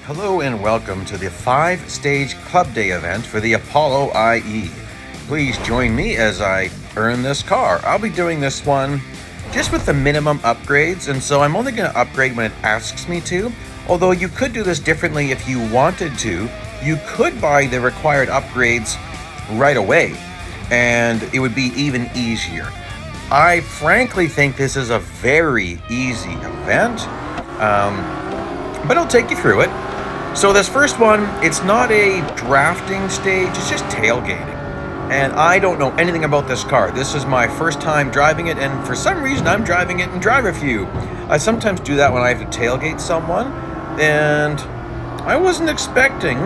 Hello and welcome to the 5-stage Club Day event for the Apollo IE. Please join me as I earn this car. I'll be doing this one just with the minimum upgrades, and so I'm only going to upgrade when it asks me to. Although you could do this differently if you wanted to. You could buy the required upgrades right away, and it would be even easier. I frankly think this is a very easy event, but I'll take you through it. So this first one, it's not a drafting stage, it's just tailgating. And I don't know anything about this car. This is my first time driving it, and for some reason I'm driving it in driver view. I sometimes do that when I have to tailgate someone, and I wasn't expecting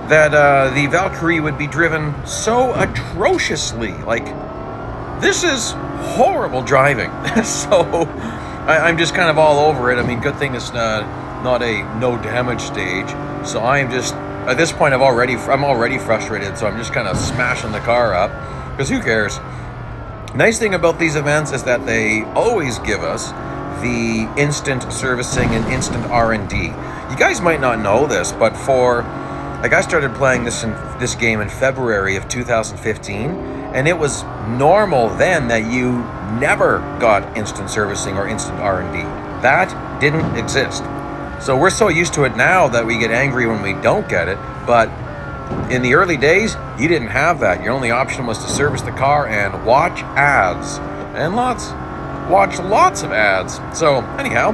that the Valkyrie would be driven so atrociously. Like, this is horrible driving. So I'm just kind of all over it. I mean, good thing it's not a no damage stage. So I'm just, at this point I'm already frustrated, so I'm just kind of smashing the car up, because who cares? Nice thing about these events is that they always give us the instant servicing and instant R&D. You guys might not know this, but I started playing this game in February of 2015, and it was normal then that you never got instant servicing or instant R&D. That didn't exist. So we're so used to it now that we get angry when we don't get it, but in the early days, you didn't have that. Your only option was to service the car and watch ads, and watch lots of ads. So anyhow,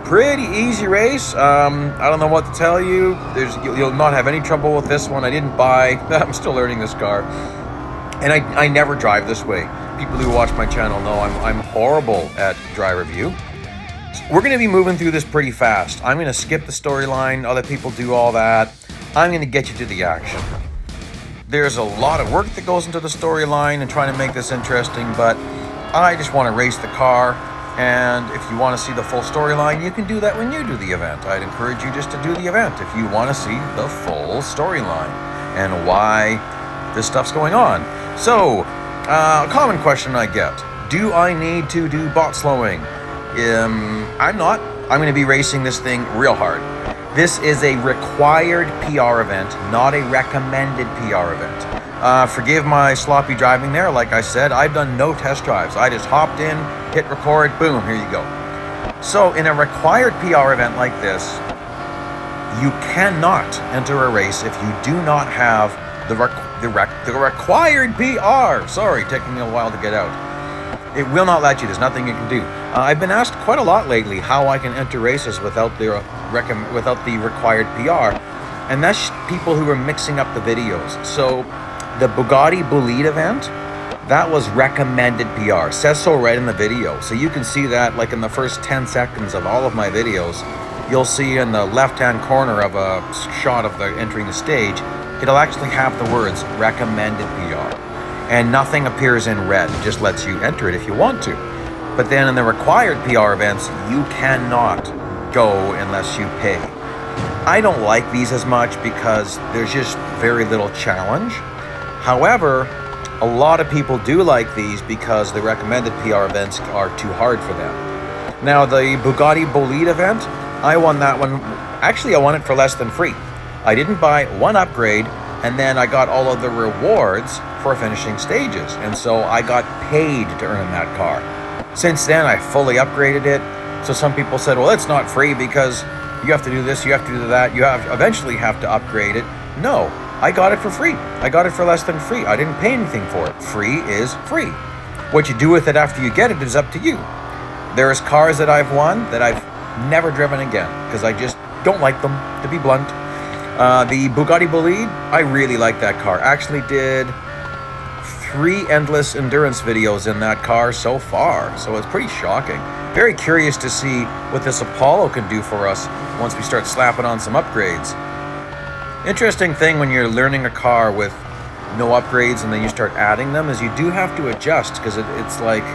pretty easy race. I don't know what to tell you. You'll not have any trouble with this one. I didn't buy. I'm still learning this car, and I never drive this way. People who watch my channel know I'm horrible at driver view. We're going to be moving through this pretty fast. I'm going to skip the storyline. Other people do all that. I'm going to get you to the action. There's a lot of work that goes into the storyline and trying to make this interesting, but I just want to race the car. And if you want to see the full storyline, you can do that when you do the event. I'd encourage you just to do the event if you want to see the full storyline and why this stuff's going on. So, a common question I get: do I need to do bot slowing? I'm not. I'm going to be racing this thing real hard. This is a required PR event, not a recommended PR event. Forgive my sloppy driving there. Like I said, I've done no test drives. I just hopped in, hit record, boom, here you go. So in a required PR event like this, you cannot enter a race if you do not have the required PR. Sorry, taking me a while to get out. It will not let you. There's nothing you can do. I've been asked quite a lot lately how I can enter races without the required PR, and that's people who are mixing up the videos. So the Bugatti Bolide event, that was recommended PR. It says so right in the video. So you can see that, like in the first 10 seconds of all of my videos, you'll see in the left-hand corner of a shot of the entering the stage, it'll actually have the words recommended PR. And nothing appears in red. It just lets you enter it if you want to. But then in the required PR events, you cannot go unless you pay. I don't like these as much because there's just very little challenge. However, a lot of people do like these because the recommended PR events are too hard for them. Now, the Bugatti Bolide event, I won that one. Actually, I won it for less than free. I didn't buy one upgrade, and then I got all of the rewards for finishing stages, and so I got paid to earn that car. Since then, I fully upgraded it. So some people said, well, it's not free because you have to do this, you have to do that, you eventually have to upgrade it. No, I got it for free. I got it for less than free. I didn't pay anything for it. Free is free. What you do with it after you get it is up to you. There's cars that I've won that I've never driven again because I just don't like them, to be blunt. The Bugatti Bolide, I really like that car. Actually did 3 endless endurance videos in that car so far, so it's pretty shocking. Very curious to see what this Apollo can do for us once we start slapping on some upgrades. Interesting thing when you're learning a car with no upgrades and then you start adding them is you do have to adjust, because it's like,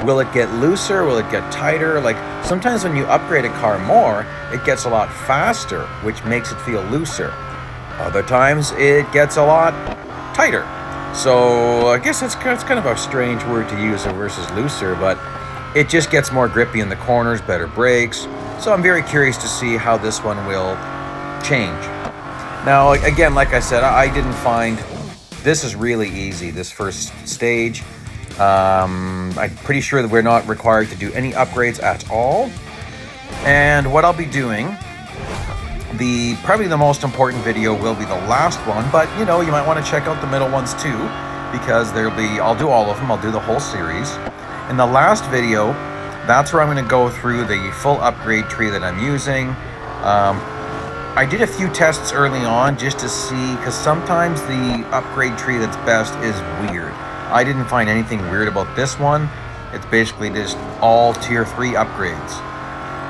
will it get looser? Will it get tighter? Like, sometimes when you upgrade a car more, it gets a lot faster, which makes it feel looser. Other times it gets a lot tighter. So I guess it's kind of a strange word to use versus looser, but it just gets more grippy in the corners, better brakes. So I'm very curious to see how this one will change. Now, again, like I said, I didn't find this is really easy, this first stage. I'm pretty sure that we're not required to do any upgrades at all. And what I'll be doing, probably the most important video will be the last one, but you know, you might want to check out the middle ones too, because I'll do all of them, I'll do the whole series. In the last video, that's where I'm going to go through the full upgrade tree that I'm using. I did a few tests early on just to see, because sometimes the upgrade tree that's best is weird. I didn't find anything weird about this one. It's basically just all tier 3 upgrades.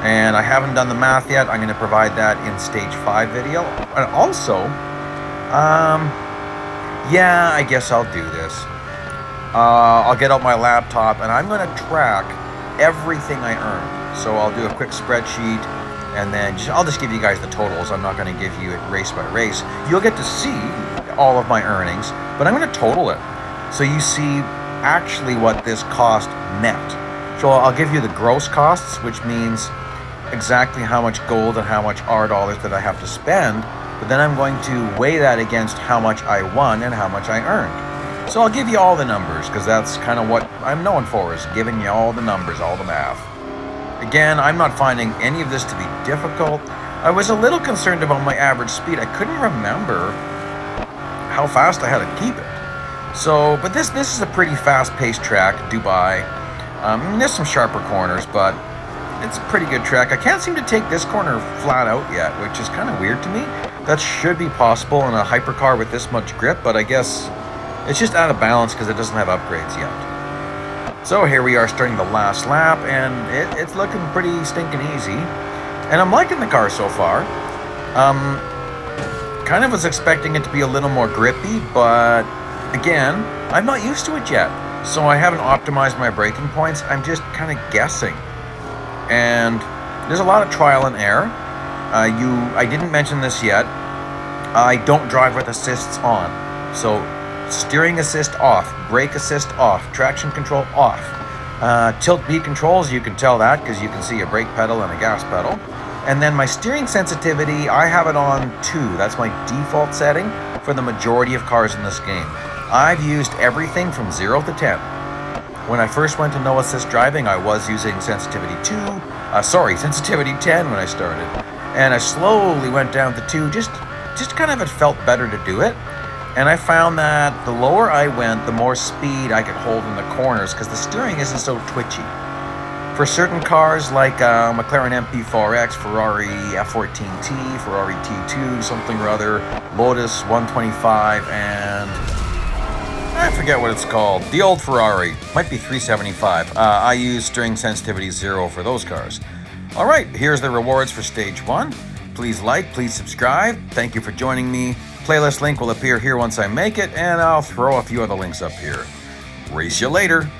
And I haven't done the math yet. I'm going to provide that in stage 5 video. And also, yeah, I guess I'll do this. I'll get out my laptop and I'm going to track everything I earned. So I'll do a quick spreadsheet. And then I'll just give you guys the totals. I'm not going to give you it race by race. You'll get to see all of my earnings, but I'm going to total it. So you see actually what this cost net. So I'll give you the gross costs, which means exactly how much gold and how much R dollars that I have to spend. But then I'm going to weigh that against how much I won and how much I earned. So I'll give you all the numbers, because that's kind of what I'm known for, is giving you all the numbers, all the math. Again, I'm not finding any of this to be difficult. I was a little concerned about my average speed. I couldn't remember how fast I had to keep it. So, but this is a pretty fast-paced track, Dubai. There's some sharper corners, but it's a pretty good track. I can't seem to take this corner flat out yet, which is kind of weird to me. That should be possible in a hypercar with this much grip, but I guess it's just out of balance because it doesn't have upgrades yet. So here we are starting the last lap, and it's looking pretty stinking easy. And I'm liking the car so far. Kind of was expecting it to be a little more grippy, but again, I'm not used to it yet. So I haven't optimized my braking points. I'm just kind of guessing. And there's a lot of trial and error. I didn't mention this yet. I don't drive with assists on. So steering assist off, brake assist off, traction control off. Tilt B controls, you can tell that because you can see a brake pedal and a gas pedal. And then my steering sensitivity, I have it on 2. That's my default setting for the majority of cars in this game. I've used everything from 0 to 10. When I first went to no assist driving, I was using sensitivity sensitivity 10 when I started. And I slowly went down to 2, just kind of it felt better to do it. And I found that the lower I went, the more speed I could hold in the corners because the steering isn't so twitchy. For certain cars like McLaren MP4X, Ferrari F14T, Ferrari T2, something or other, Lotus 125, and I forget what it's called. The old Ferrari, might be 375. I use steering sensitivity 0 for those cars. All right, here's the rewards for stage 1. Please like, please subscribe. Thank you for joining me. Playlist link will appear here once I make it, and I'll throw a few other links up here. Race you later.